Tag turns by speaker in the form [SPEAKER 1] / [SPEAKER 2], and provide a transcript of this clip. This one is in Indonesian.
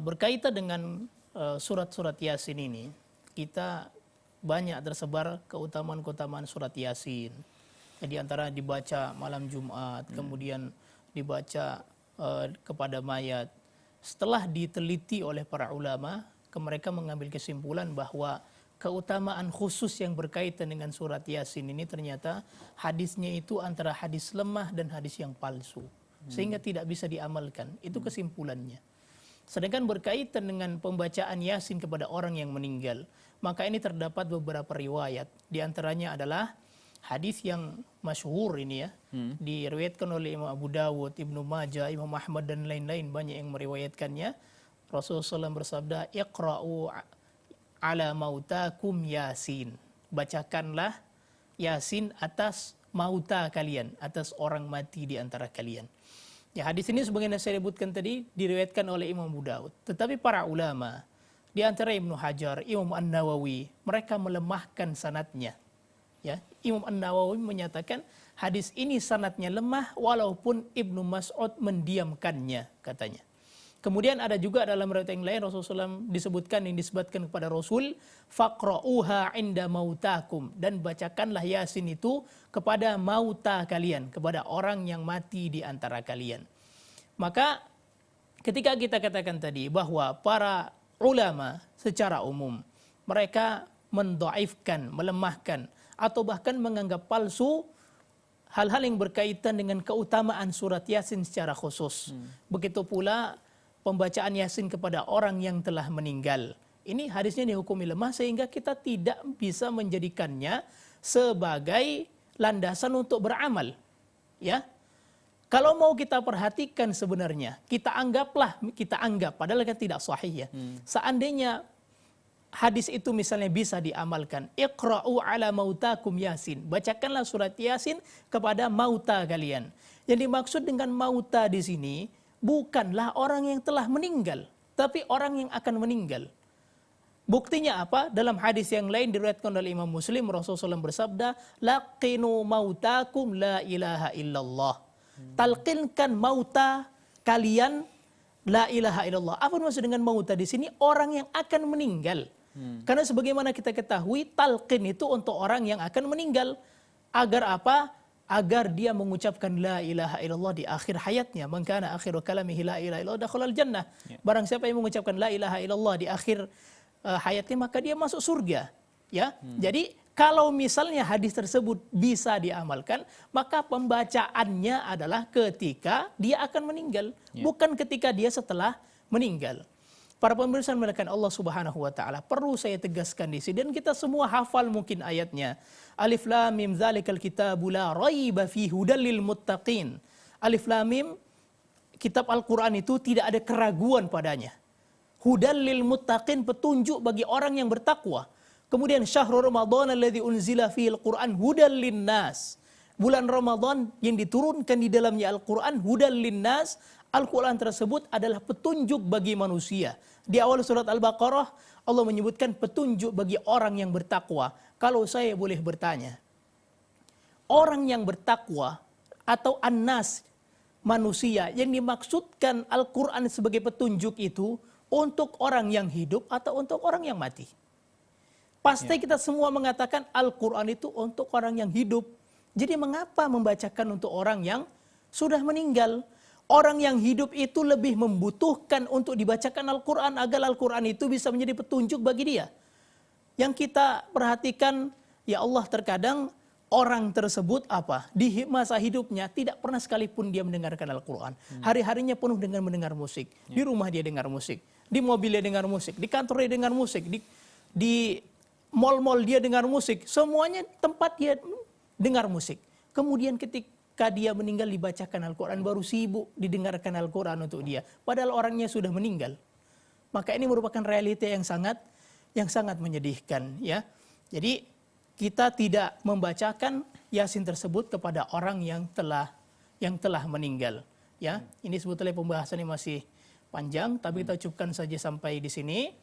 [SPEAKER 1] Berkaitan dengan surat-surat Yasin ini, kita banyak tersebar keutamaan-keutamaan surat Yasin. Di antara dibaca malam Jumat, kemudian dibaca kepada mayat. Setelah diteliti oleh para ulama, mereka mengambil kesimpulan bahwa keutamaan khusus yang berkaitan dengan surat Yasin ini ternyata hadisnya itu antara hadis lemah dan hadis yang palsu. Sehingga tidak bisa diamalkan. Itu kesimpulannya. Sedangkan berkaitan dengan pembacaan Yasin kepada orang yang meninggal, maka ini terdapat beberapa riwayat. Di antaranya adalah hadis yang masyhur ini ya, diriwayatkan oleh Imam Abu Dawud, Ibnu Majah, Imam Ahmad dan lain-lain, banyak yang meriwayatkannya. Rasulullah SAW bersabda, "Iqra'u ala mautakum Yasin." Bacakanlah Yasin atas mauta kalian, atas orang mati di antara kalian. Ya, hadis ini sebagaimana saya sebutkan tadi diriwayatkan oleh Imam Abu Daud. Tetapi para ulama, di antara Ibnu Hajar, Imam An-Nawawi, mereka melemahkan sanadnya. Ya, Imam An-Nawawi menyatakan hadis ini sanadnya lemah walaupun Ibnu Mas'ud mendiamkannya, katanya. Kemudian ada juga dalam riwayat yang lain Rasulullah SAW disebutkan kepada Rasul, faqra'uha inda mautakum, dan bacakanlah Yasin itu kepada mauta kalian, kepada orang yang mati di antara kalian. Maka ketika kita katakan tadi bahwa para ulama secara umum mereka mendhaifkan, melemahkan atau bahkan menganggap palsu hal-hal yang berkaitan dengan keutamaan surat Yasin secara khusus. Begitu pula pembacaan Yasin kepada orang yang telah meninggal. Ini hadisnya dihukumi lemah sehingga kita tidak bisa menjadikannya sebagai landasan untuk beramal. Ya. Kalau mau kita perhatikan sebenarnya, kita anggap, padahal kan tidak sahih ya. Seandainya hadis itu misalnya bisa diamalkan, Iqra'u ala mautakum Yasin. Bacakanlah surat Yasin kepada mauta kalian. Yang dimaksud dengan mauta di sini bukanlah orang yang telah meninggal, tapi orang yang akan meninggal. Buktinya apa? Dalam hadis yang lain diriwayatkan oleh Imam Muslim, Rasulullah SAW bersabda, laqinu mautakum la ilaha illallah. Talqinkan mauta kalian la ilaha illallah. Apa maksud dengan mauta di sini? Orang yang akan meninggal. Karena sebagaimana kita ketahui, talqin itu untuk orang yang akan meninggal. Agar apa? Agar dia mengucapkan la ilaha illallah di akhir hayatnya. Man kana akhiru kalamihi la ilaha illallah dakhalal jannah. Barang siapa yang mengucapkan la ilaha illallah di akhir hayatnya, maka dia masuk surga. Ya. Jadi kalau misalnya hadis tersebut bisa diamalkan, maka pembacaannya adalah ketika dia akan meninggal, bukan ketika dia setelah meninggal. Para pemirsa melakukan Allah Subhanahu wa taala, perlu saya tegaskan di sini, dan kita semua hafal mungkin ayatnya. Alif lam mim zalikal kitabu la raiba fihi hudal lil muttaqin. Alif lam mim, kitab Al-Qur'an itu tidak ada keraguan padanya. Hudal lil muttaqin, petunjuk bagi orang yang bertakwa. Kemudian syahrul Ramadan alladzi unzila fihil Qur'an hudal linnas. Bulan Ramadan yang diturunkan di dalamnya Al-Qur'an hudal linnas. Al-Quran tersebut adalah petunjuk bagi manusia. Di awal surat Al-Baqarah, Allah menyebutkan petunjuk bagi orang yang bertakwa. Kalau saya boleh bertanya, orang yang bertakwa atau annas, manusia, yang dimaksudkan Al-Quran sebagai petunjuk itu untuk orang yang hidup atau untuk orang yang mati? Pasti kita semua mengatakan Al-Quran itu untuk orang yang hidup. Jadi mengapa membacakan untuk orang yang sudah meninggal? Orang yang hidup itu lebih membutuhkan untuk dibacakan Al-Quran agar Al-Quran itu bisa menjadi petunjuk bagi dia. Yang kita perhatikan, ya Allah, terkadang orang tersebut di masa hidupnya tidak pernah sekalipun dia mendengarkan Al-Quran. Hari-harinya penuh dengan mendengar musik. Di rumah dia dengar musik, di mobil dia dengar musik, di kantor dia dengar musik, di mal-mal dia dengar musik. Semuanya tempat dia dengar musik. Kemudian ketika dia meninggal dibacakan Al-Quran, baru sibuk didengarkan Al-Quran untuk dia. Padahal orangnya sudah meninggal. Maka ini merupakan realita yang sangat menyedihkan. Ya. Jadi kita tidak membacakan Yasin tersebut kepada orang yang telah meninggal. Ya. Ini sebetulnya pembahasannya masih panjang, tapi kita cukupkan saja sampai di sini.